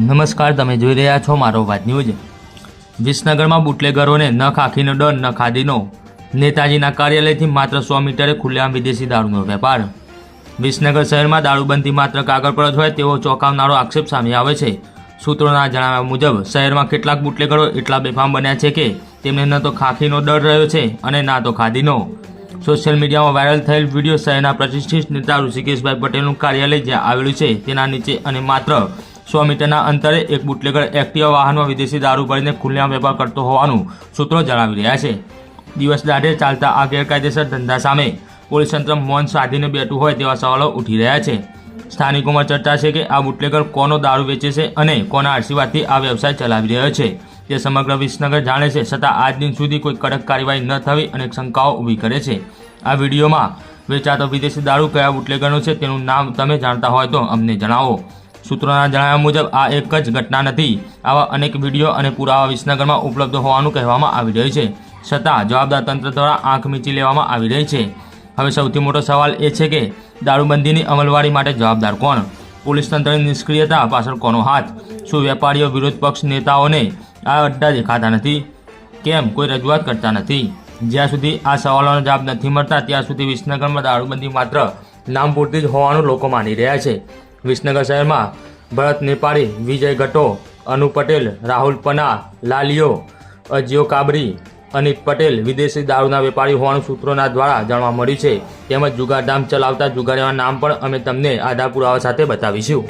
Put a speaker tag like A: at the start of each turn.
A: નમસ્કાર, તમે જોઈ રહ્યા છો મારો વાત ન્યૂઝ। વિસનગરમાં બુટલેગરોને ન ખાખીનો ડર ન ખાદીનો। નેતાજીના કાર્યાલયથી માત્ર 100 મીટરે ખુલ્લેઆમ વિદેશી દારૂનો વેપાર। વિસનગર શહેરમાં દારૂબંધી માત્ર કાગળ પર જ હોય તેવો ચોંકાવનારો આક્ષેપ સામે આવે છે। સૂત્રોના જણાવ્યા મુજબ શહેરમાં કેટલાક બુટલેગરો એટલા બેફામ બન્યા છે કે તેમને ન તો ખાખીનો ડર રહ્યો છે અને ના તો ખાદીનો। સોશિયલ મીડિયામાં વાયરલ થયેલ વિડીયો શહેરના પ્રતિષ્ઠિત નેતા ઋષિકેશભાઈ પટેલનું કાર્યાલય જ્યાં આવેલું છે તેના નીચે અને માત્ર 100 મીટરના અંતરે એક બુટલેગર એક્ટિવા વાહનમાં વિદેશી દારૂ ભરીને ખુલ્લેઆમ વેપાર કરતો હોવાનું સૂત્રો જણાવી રહ્યા છે। દિવસ દાઢે ચાલતા આ ગેરકાયદેસર ધંધા સામે પોલીસ તંત્ર મૌન સાધીને બેઠું હોય તેવા સવાલો ઉઠી રહ્યા છે। સ્થાનિકોમાં ચર્ચા છે કે આ બુટલેગર કોનો દારૂ વેચે છે અને કોના આશીર્વાદથી આ વ્યવસાય ચલાવી રહ્યો છે તે સમગ્ર વિસનગર જાણે છે, છતાં આજ દિન સુધી કોઈ કડક કાર્યવાહી ન થવી અનેક શંકાઓ ઊભી કરે છે। આ વિડીયોમાં વેચાતો વિદેશી દારૂ કયા બુટલેગરનો છે તેનું નામ તમે જાણતા હોય તો અમને જણાવો। સૂત્રોના જણાવ્યા મુજબ આ એક જ ઘટના નથી, આવા અનેક વિડીયો અને પુરાવા વિસનગરમાં ઉપલબ્ધ હોવાનું કહેવામાં આવી રહ્યું છે, છતાં જવાબદાર તંત્ર દ્વારા આંખ મીચી લેવામાં આવી રહી છે। હવે સૌથી મોટો સવાલ એ છે કે દારૂબંધીની અમલવારી માટે જવાબદાર કોણ? પોલીસ તંત્રની નિષ્ક્રિયતા પાછળ કોનો હાથ? શું વેપારીઓ વિરોધ પક્ષ નેતાઓને આ અડ્ડા દેખાતા નથી? કેમ કોઈ રજૂઆત કરતા નથી? જ્યાં સુધી આ સવાલોનો જવાબ નથી મળતા ત્યાં સુધી વિસનગરમાં દારૂબંધી માત્ર નામ પૂરતી જ હોવાનું લોકો માની રહ્યા છે। વિસનગર શહેરમાં ભરત નેપાળી, વિજય ગટો, અનુ પટેલ, રાહુલ પના, લાલિયો, અજિયો કાબરી, અનિત પટેલ વિદેશી દારૂના વેપારી હોવાનું સૂત્રોના દ્વારા જાણવા મળ્યું છે। તેમજ જુગારધામ ચલાવતા જુગારીઓના નામ પણ અમે તમને આધાર પુરાવા સાથે બતાવીશું।